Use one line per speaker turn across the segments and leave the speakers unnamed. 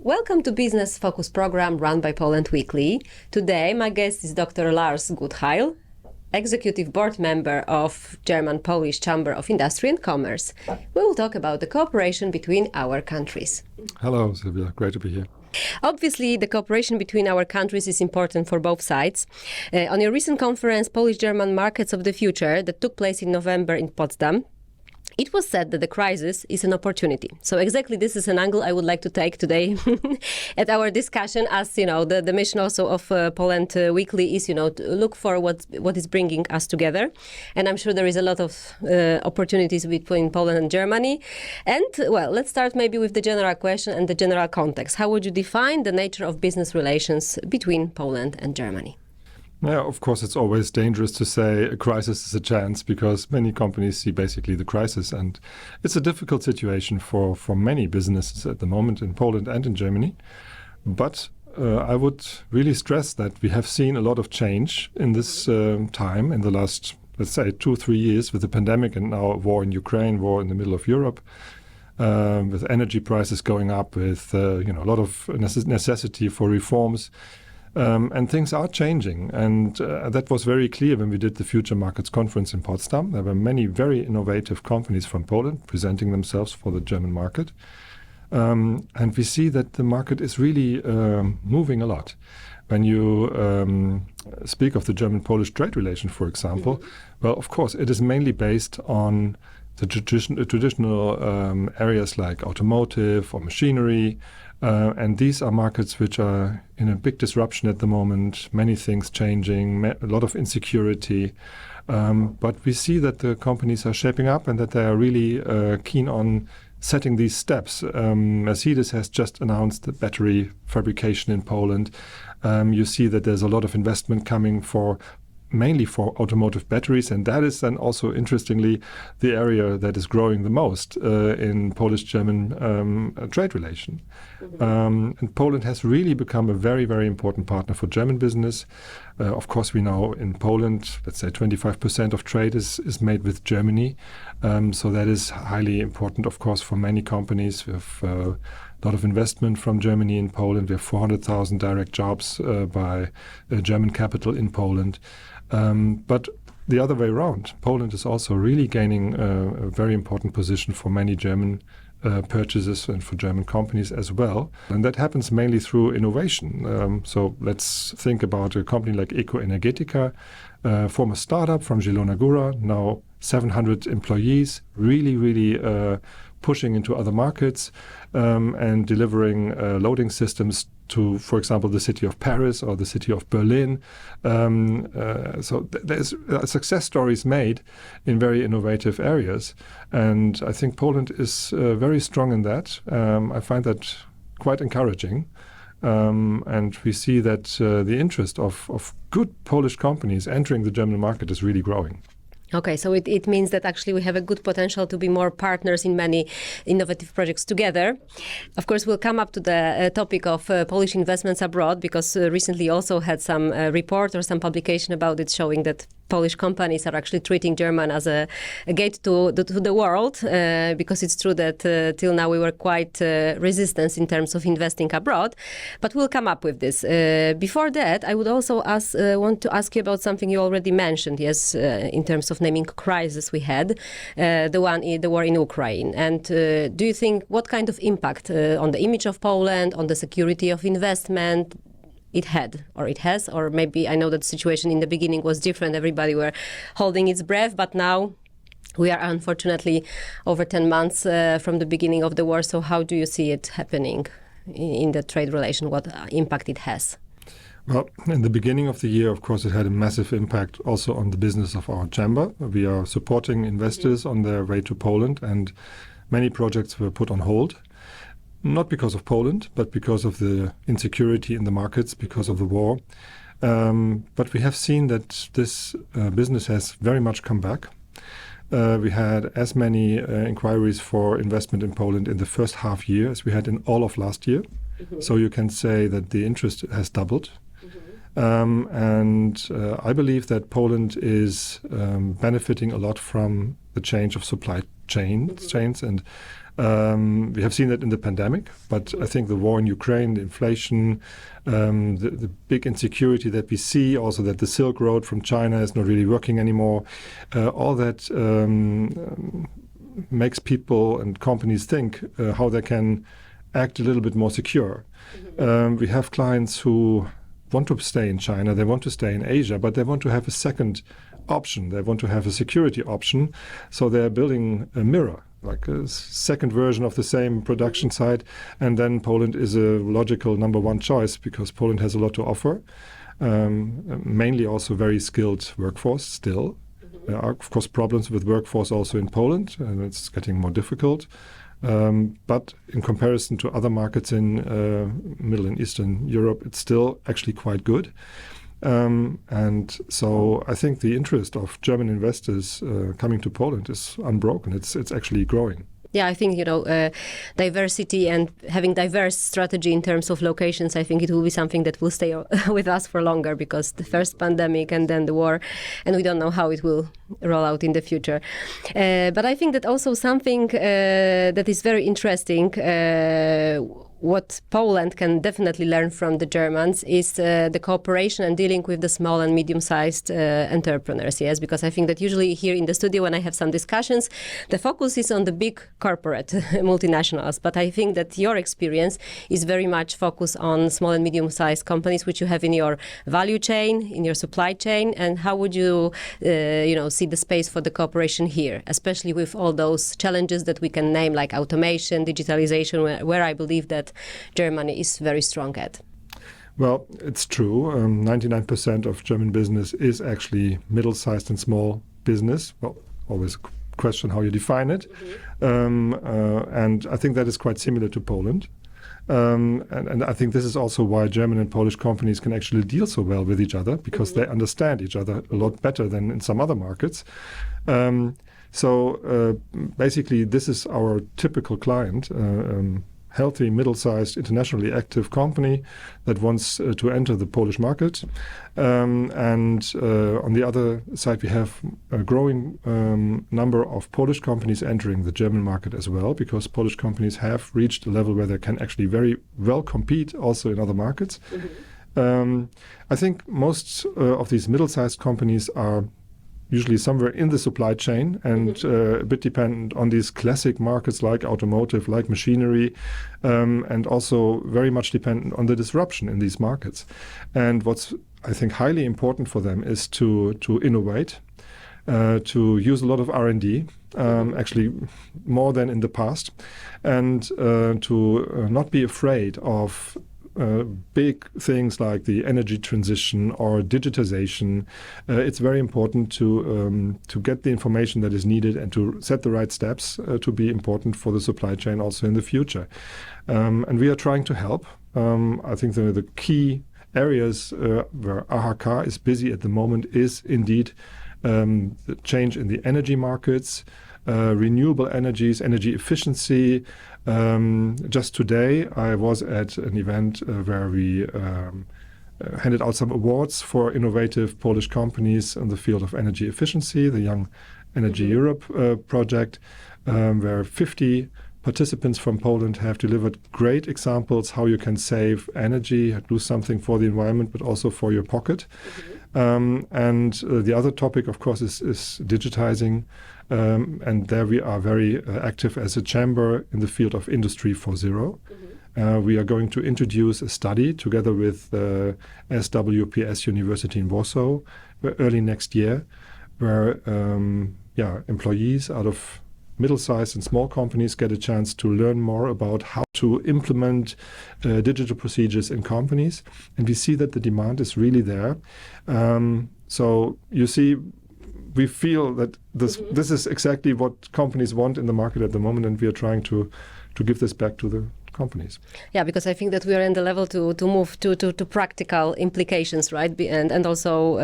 Welcome to Business Focus program run by Poland Weekly. Today my guest is Dr. Lars Gutheil, Executive Board Member of German-Polish Chamber of Industry and Commerce. We will talk about the cooperation between our countries.
Hello, Sylwia. Great to be here.
Obviously, the cooperation between our countries is important for both sides. On your recent conference, Polish-German Markets of the Future, that took place in November in Potsdam, it was said that the crisis is an opportunity. So exactly this is an angle I would like to take today at our discussion, as you know, the mission also of Poland Weekly is, to look for what is bringing us together. And I'm sure there is a lot of opportunities between Poland and Germany. And well, let's start maybe with the general question and the general context. How would you define the nature of business relations between Poland and Germany?
Yeah, of course, it's always dangerous to say a crisis is a chance because many companies see basically the crisis. And it's a difficult situation for many businesses at the moment in Poland and in Germany. But I would really stress that we have seen a lot of change in this time in the last, let's say, 2-3 years with the pandemic and now war in Ukraine, war in the middle of Europe. With energy prices going up, with a lot of necessity for reforms. And things are changing. And that was very clear when we did the Future Markets Conference in Potsdam. There were many very innovative companies from Poland presenting themselves for the German market. And we see that the market is really moving a lot. When you speak of the German-Polish trade relation, for example, well, of course, it is mainly based on the traditional areas like automotive or machinery. And these are markets which are in a big disruption at the moment, many things changing, a lot of insecurity. But we see that the companies are shaping up and that they are really keen on setting these steps. Mercedes has just announced the battery fabrication in Poland. You see that there's a lot of investment coming mainly for automotive batteries, and that is then also, interestingly, the area that is growing the most in Polish-German trade relation. And Poland has really become a very, very important partner for German business. Of course, we know in Poland, let's say 25% of trade is made with Germany. So that is highly important, of course, for many companies. We have a lot of investment from Germany in Poland. We have 400,000 direct jobs by German capital in Poland. But the other way around, Poland is also really gaining a very important position for many German purchases and for German companies as well. And that happens mainly through innovation. So let's think about a company like Eco Energetica, former startup from Zielona Góra, now 700 employees, really pushing into other markets and delivering loading systems to, for example, the city of Paris or the city of Berlin. So there's success stories made in very innovative areas. And I think Poland is very strong in that. I find that quite encouraging. And we see that the interest of good Polish companies entering the German market is really growing.
Okay, so it means that actually we have a good potential to be more partners in many innovative projects together. Of course, we'll come up to the topic of Polish investments abroad, because recently also had some report or some publication about it showing that Polish companies are actually treating German as a gate to the world, because it's true that till now we were quite resistant in terms of investing abroad. But we'll come up with this. Before that, I would also want to ask you about something you already mentioned, yes, in terms of naming crisis we had, the war in Ukraine. And do you think what kind of impact on the image of Poland, on the security of investment, it had, or it has, or maybe I know that the situation in the beginning was different. Everybody were holding its breath, but now we are unfortunately over 10 months from the beginning of the war. So how do you see it happening in the trade relation? What impact it has?
Well, in the beginning of the year, of course, it had a massive impact also on the business of our chamber. We are supporting investors on their way to Poland, and many projects were put on hold. Not because of Poland, but because of the insecurity in the markets, because of the war. But we have seen that this business has very much come back. We had as many inquiries for investment in Poland in the first half year as we had in all of last year. So you can say that the interest has doubled. And I believe that Poland is benefiting a lot from the change of supply chains. And we have seen that in the pandemic, but I think the war in Ukraine, the inflation, the big insecurity that we see, also that the Silk Road from China is not really working anymore, all that makes people and companies think how they can act a little bit more secure. We have clients who want to stay in China, they want to stay in Asia, but they want to have a second option. They want to have a security option. So they're building a mirror, like a second version of the same production site. And then Poland is a logical number one choice because Poland has a lot to offer. Mainly also very skilled workforce still. There are, of course, problems with workforce also in Poland, and it's getting more difficult. But in comparison to other markets in Middle and Eastern Europe, it's still actually quite good. And so I think the interest of German investors coming to Poland is unbroken. It's actually growing.
Yeah, I think, diversity and having diverse strategy in terms of locations, I think it will be something that will stay with us for longer, because the first pandemic and then the war, and we don't know how it will roll out in the future. But I think that also something that is very interesting, what Poland can definitely learn from the Germans is the cooperation and dealing with the small and medium-sized entrepreneurs, yes? Because I think that usually here in the studio, when I have some discussions, the focus is on the big corporate multinationals. But I think that your experience is very much focused on small and medium-sized companies, which you have in your value chain, in your supply chain. And how would you, see the space for the cooperation here, especially with all those challenges that we can name, like automation, digitalization, where I believe that Germany is very strong at?
Well, it's true. 99% of German business is actually middle-sized and small business. Well, always a question how you define it. And I think that is quite similar to Poland. And I think this is also why German and Polish companies can actually deal so well with each other, because they understand each other a lot better than in some other markets. So basically, this is our typical client. Healthy, middle-sized, internationally active company that wants to enter the Polish market. And on the other side, we have a growing number of Polish companies entering the German market as well, because Polish companies have reached a level where they can actually very well compete also in other markets. I think most of these middle-sized companies are usually somewhere in the supply chain and a bit dependent on these classic markets like automotive, like machinery, and also very much dependent on the disruption in these markets. And what's, I think, highly important for them is to innovate, to use a lot of R&D, actually more than in the past, and to not be afraid of big things like the energy transition or digitization. It's very important to get the information that is needed and to set the right steps to be important for the supply chain also in the future. And we are trying to help. I think the key areas where AHK is busy at the moment is indeed the change in the energy markets, renewable energies, energy efficiency. Just today, I was at an event where we handed out some awards for innovative Polish companies in the field of energy efficiency, the Young Energy Europe project, where 50 participants from Poland have delivered great examples how you can save energy, do something for the environment, but also for your pocket. And the other topic, of course, is digitizing. And there we are very active as a chamber in the field of Industry 4.0. We are going to introduce a study together with SWPS University in Warsaw early next year, where employees out of middle-sized and small companies get a chance to learn more about how to implement digital procedures in companies. And we see that the demand is really there. So you see, we feel that this is exactly what companies want in the market at the moment, and we are trying to give this back to the companies.
Yeah, because I think that we are in the level to move to practical implications, right? And also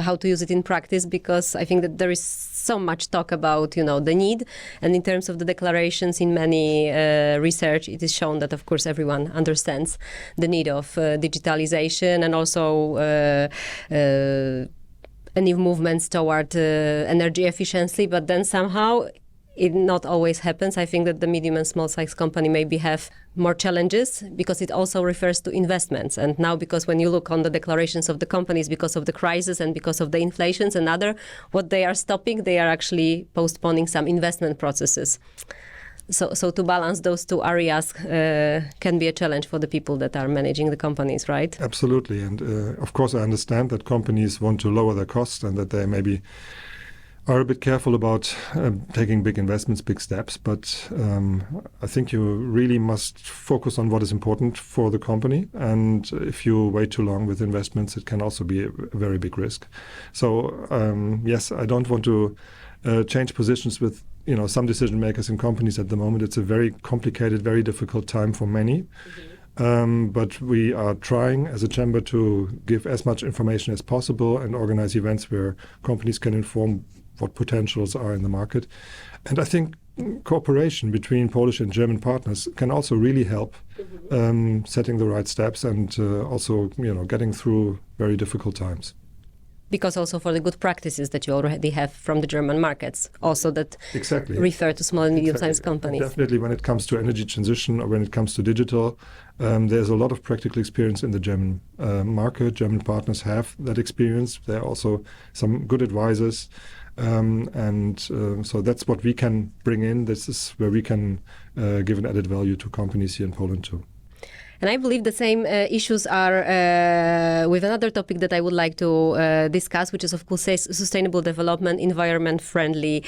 how to use it in practice, because I think that there is so much talk about, the need. And in terms of the declarations in many research, it is shown that, of course, everyone understands the need of digitalization and also any movements toward energy efficiency. But then somehow it not always happens. I think that the medium and small size company maybe have more challenges because it also refers to investments. And now, because when you look on the declarations of the companies, because of the crisis and because of the inflations and other, what they are stopping, they are actually postponing some investment processes. So to balance those two areas can be a challenge for the people that are managing the companies, right?
Absolutely. And of course, I understand that companies want to lower their costs and that they maybe are a bit careful about taking big investments, big steps. But I think you really must focus on what is important for the company. And if you wait too long with investments, it can also be a very big risk. So yes, I don't want to change positions with some decision makers in companies at the moment. It's a very complicated, very difficult time for many. But we are trying as a chamber to give as much information as possible and organize events where companies can inform what potentials are in the market. And I think cooperation between Polish and German partners can also really help setting the right steps and also getting through very difficult times.
Because also for the good practices that you already have from the German markets, also that refer to small and medium-sized companies.
Definitely when it comes to energy transition or when it comes to digital, there's a lot of practical experience in the German market. German partners have that experience. There are also some good advisors. So that's what we can bring in. This is where we can give an added value to companies here in Poland too.
And I believe the same issues are with another topic that I would like to discuss, which is, of course, sustainable development, environment-friendly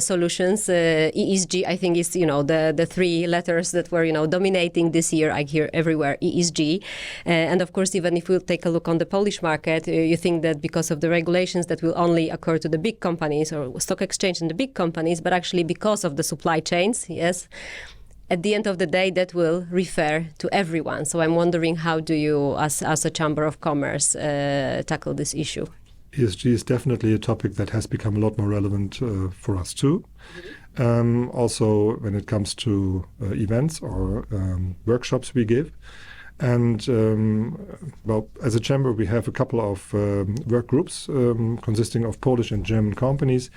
solutions. ESG, I think, is, the three letters that were, dominating this year. I hear everywhere ESG. And of course, even if we take a look on the Polish market, you think that because of the regulations that will only occur to the big companies or stock exchange and the big companies, but actually because of the supply chains, yes, at the end of the day, that will refer to everyone. So I'm wondering, how do you, as a Chamber of Commerce, tackle this issue?
ESG is definitely a topic that has become a lot more relevant for us too. Also, when it comes to events or workshops we give. And as a chamber, we have a couple of work groups consisting of Polish and German companies.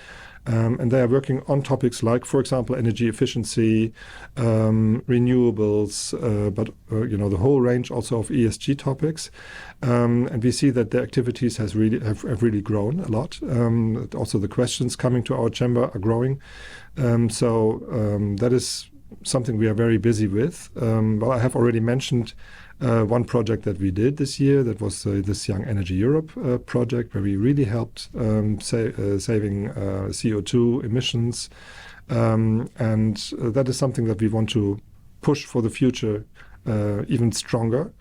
And they are working on topics like, for example, energy efficiency, renewables, but the whole range also of ESG topics. And we see that the activities have really grown a lot. Also, the questions coming to our chamber are growing. So that is something we are very busy with. Well, I have already mentioned one project that we did this year. That was this Young Energy Europe project, where we really helped saving CO2 emissions. And that is something that we want to push for the future even stronger.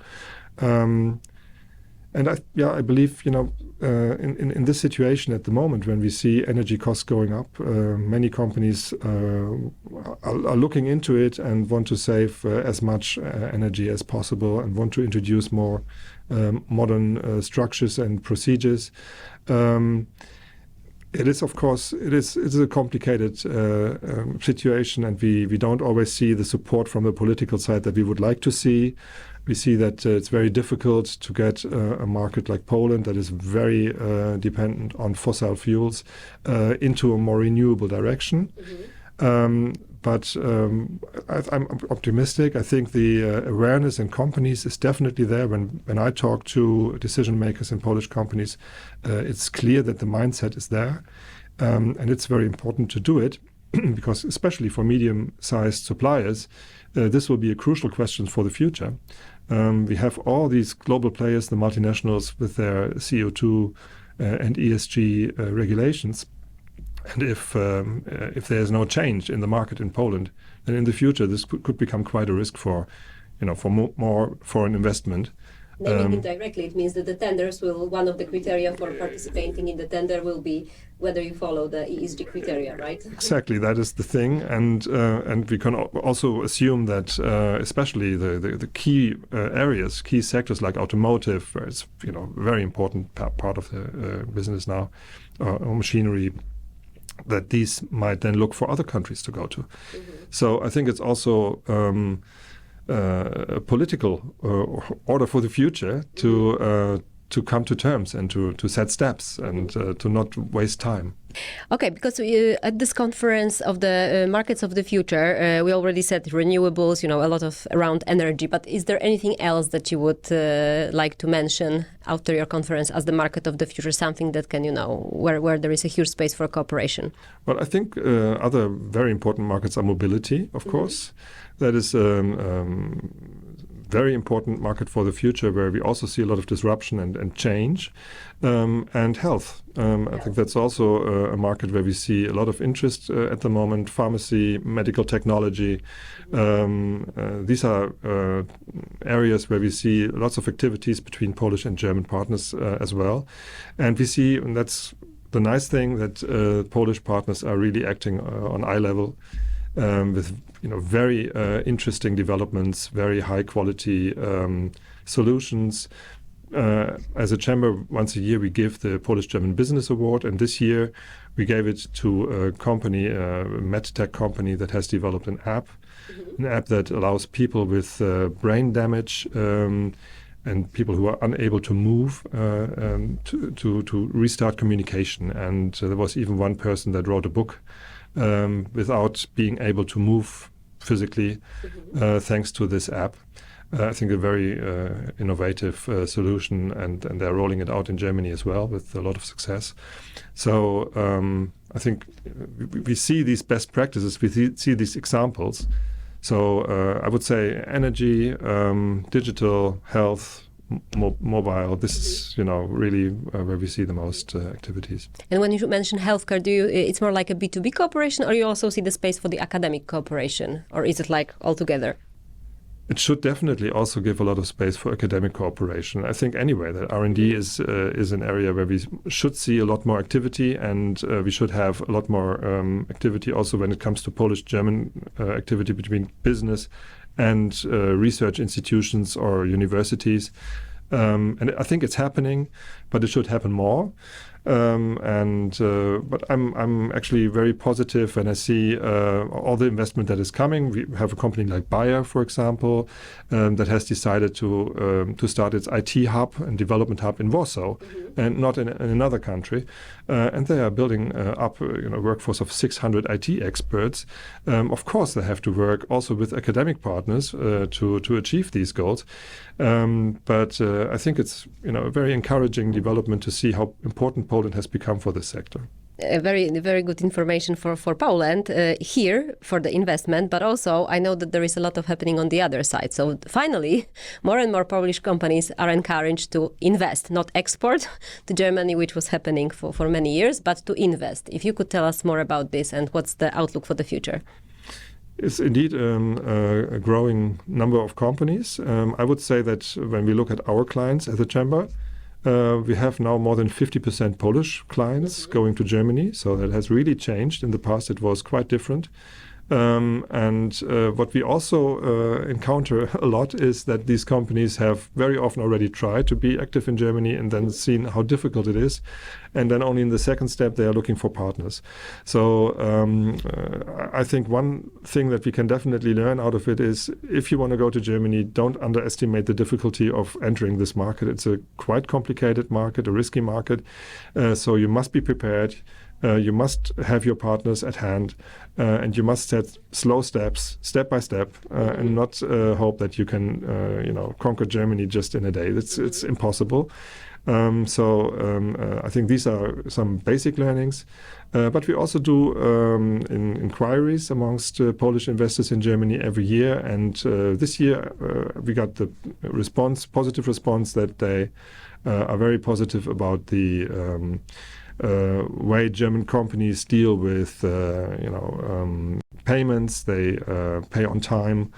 And I believe, in this situation at the moment, when we see energy costs going up, many companies are looking into it and want to save as much energy as possible and want to introduce more modern structures and procedures. It is, of course, it's a complicated situation, and we don't always see the support from the political side that we would like to see. We see that it's very difficult to get a market like Poland that is very dependent on fossil fuels into a more renewable direction. But I'm optimistic. I think the awareness in companies is definitely there. When I talk to decision makers in Polish companies, it's clear that the mindset is there. And it's very important to do it because, especially for medium-sized suppliers, this will be a crucial question for the future. We have all these global players, the multinationals, with their CO2 and ESG regulations. And if there's no change in the market in Poland, then in the future this could become quite a risk for more foreign investment.
Naming it directly, it means that the tenders one of the criteria for participating in the tender will be whether you follow the ESG criteria, right?
Exactly, that is the thing, and we can also assume that especially the key areas, key sectors like automotive, where it's a very important part of the business now, or machinery, that these might then look for other countries to go to. So I think it's also a political order for the future to to come to terms and to set steps and to not waste time.
Okay, because at this conference of the markets of the future, we already said renewables, a lot of around energy, but is there anything else that you would like to mention after your conference as the market of the future, something that can, where there is a huge space for cooperation?
Well, I think other very important markets are mobility, of course. That is very important market for the future, where we also see a lot of disruption and change, and health. I think that's also a market where we see a lot of interest at the moment. Pharmacy, medical technology. These are areas where we see lots of activities between Polish and German partners as well. And we see, and that's the nice thing, that Polish partners are really acting on eye level. With very interesting developments, very high quality solutions. As a chamber, once a year we give the Polish-German Business Award, and this year we gave it to a company, a medtech company that has developed an app that allows people with brain damage and people who are unable to move to restart communication. And there was even one person that wrote a book without being able to move physically, thanks to this app. I think a very innovative solution, and they're rolling it out in Germany as well with a lot of success. So I think we see these best practices, we see these examples. So I would say energy, digital, health, mobile. This is, really where we see the most activities.
And when you mention healthcare, it's more like a B2B cooperation, or you also see the space for the academic cooperation, or is it like all together?
It should definitely also give a lot of space for academic cooperation. I think anyway that R&D is an area where we should see a lot more activity, and we should have a lot more activity also when it comes to Polish-German activity between business and research institutions or universities. And I think it's happening, but it should happen more. But I'm actually very positive when I see all the investment that is coming. We have a company like Bayer, for example, that has decided to start its IT hub and development hub in Warsaw, and not in another country. And they are building up a workforce of 600 IT experts. Of course, they have to work also with academic partners to achieve these goals. But I think it's a very encouraging development to see how important Poland has become for this sector.
Very good information for Poland here for the investment, but also I know that there is a lot of happening on the other side. So finally, more and more Polish companies are encouraged to invest, not export to Germany, which was happening for many years, but to invest. If you could tell us more about this and what's the outlook for the future?
It's indeed a growing number of companies. I would say that when we look at our clients as a chamber, we have now more than 50% Polish clients going to Germany. So that has really changed. In the past, it was quite different. And what we also encounter a lot is that these companies have very often already tried to be active in Germany and then seen how difficult it is. And then only in the second step, they are looking for partners. So I think one thing that we can definitely learn out of it is, if you want to go to Germany, don't underestimate the difficulty of entering this market. It's a quite complicated market, a risky market. So you must be prepared. You must have your partners at hand, and you must set slow steps, step by step, and not hope that you can, conquer Germany just in a day. It's impossible. I think these are some basic learnings. But we also do inquiries amongst Polish investors in Germany every year. And this year we got the positive response that they are very positive about the way German companies deal with, payments. They pay on time,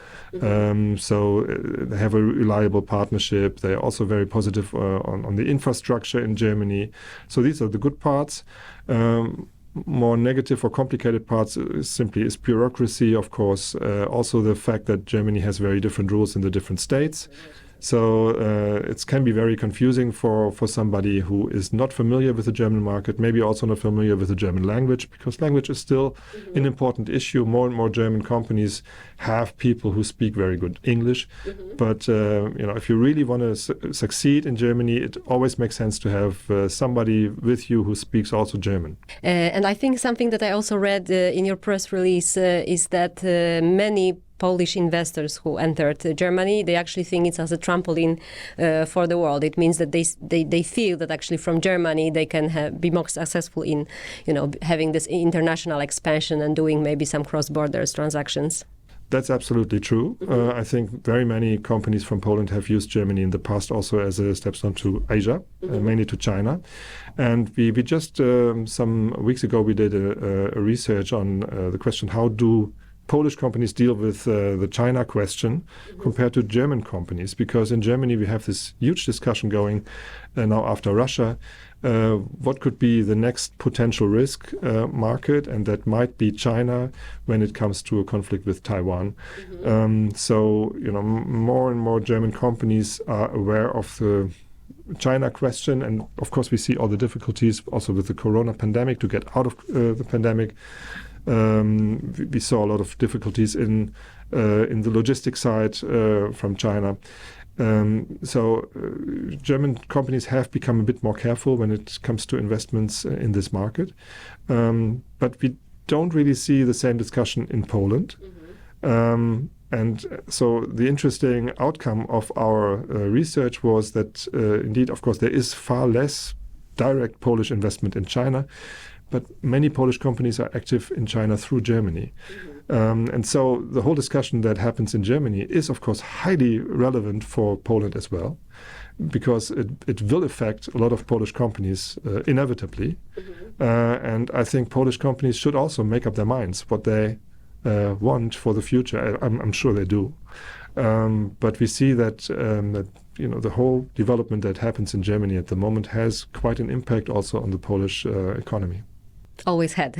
so they have a reliable partnership. They are also very positive on the infrastructure in Germany. So these are the good parts. More negative or complicated parts is bureaucracy, of course. Also the fact that Germany has very different rules in the different states. So it can be very confusing for somebody who is not familiar with the German market, maybe also not familiar with the German language, because language is still an important issue. More and more German companies have people who speak very good English. But if you really want to succeed in Germany, it always makes sense to have somebody with you who speaks also German.
And I think something that I also read in your press release is that many Polish investors who entered Germany, they actually think it's as a trampoline for the world. It means that they feel that actually from Germany they can be more successful in, having this international expansion and doing maybe some cross-border transactions.
That's absolutely true. I think very many companies from Poland have used Germany in the past also as a stepstone to Asia, mainly to China. And we just, some weeks ago, we did a research on the question, how do Polish companies deal with the China question compared to German companies? Because in Germany we have this huge discussion going now after Russia. What could be the next potential risk market, and that might be China when it comes to a conflict with Taiwan. So more and more German companies are aware of the China question, and of course we see all the difficulties also with the corona pandemic to get out of the pandemic. We saw a lot of difficulties in the logistics side from China. So German companies have become a bit more careful when it comes to investments in this market. But we don't really see the same discussion in Poland. And so the interesting outcome of our research was that indeed, of course, there is far less direct Polish investment in China, but many Polish companies are active in China through Germany. And so the whole discussion that happens in Germany is, of course, highly relevant for Poland as well, because it will affect a lot of Polish companies inevitably. And I think Polish companies should also make up their minds what they want for the future. I'm sure they do. But we see that the whole development that happens in Germany at the moment has quite an impact also on the Polish economy.
Always had.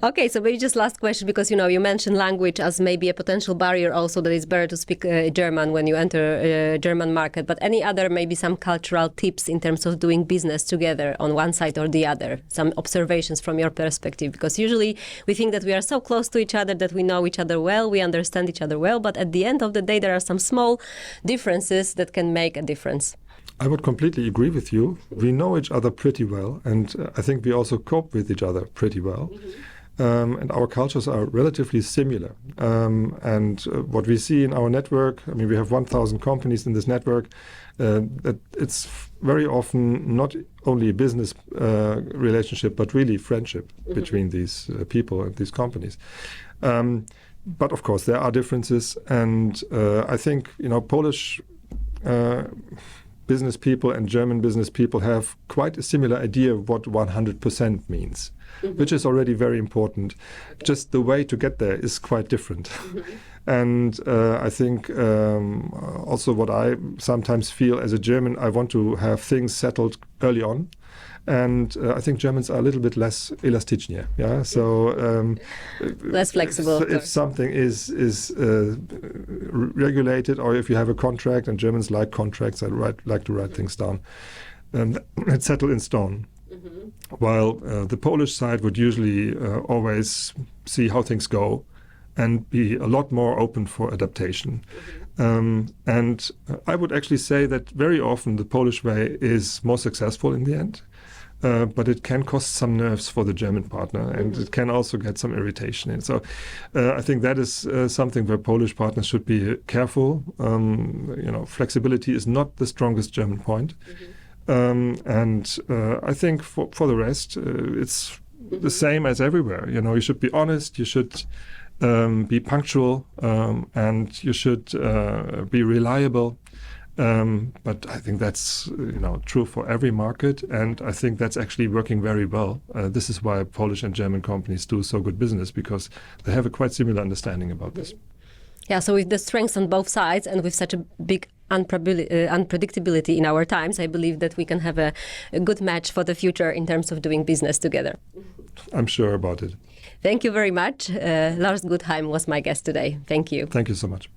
Okay, so maybe just last question, because you mentioned language as maybe a potential barrier also, that it's better to speak German when you enter a German market. But any other, maybe some cultural tips in terms of doing business together on one side or the other? Some observations from your perspective? Because usually we think that we are so close to each other that we know each other well, we understand each other well, but at the end of the day there are some small differences that can make a difference.
I would completely agree with you. We know each other pretty well, and I think we also cope with each other pretty well. And our cultures are relatively similar. And what we see in our network, I mean, we have 1,000 companies in this network, that it's very often not only a business relationship, but really friendship between these people and these companies. But of course, there are differences. And I think, Polish business people and German business people have quite a similar idea of what 100% means, which is already very important. Just the way to get there is quite different. And I think also what I sometimes feel as a German, I want to have things settled early on. And I think Germans are a little bit less elastyczne, yeah. So
less flexible.
If something is regulated, or if you have a contract, and Germans like contracts, I like to write things down, and it's settled in stone. While the Polish side would usually always see how things go, and be a lot more open for adaptation. And I would actually say that very often the Polish way is more successful in the end. But it can cost some nerves for the German partner, and it can also get some irritation. And so I think that is something where Polish partners should be careful. Flexibility is not the strongest German point. And I think for the rest, it's the same as everywhere. You should be honest, you should be punctual, and you should be reliable. But I think that's true for every market, and I think that's actually working very well. This is why Polish and German companies do so good business, because they have a quite similar understanding about this.
Yeah, so with the strengths on both sides and with such a big unpredictability in our times, I believe that we can have a good match for the future in terms of doing business together.
I'm sure about it.
Thank you very much. Lars Gutheil was my guest today. Thank you.
Thank you so much.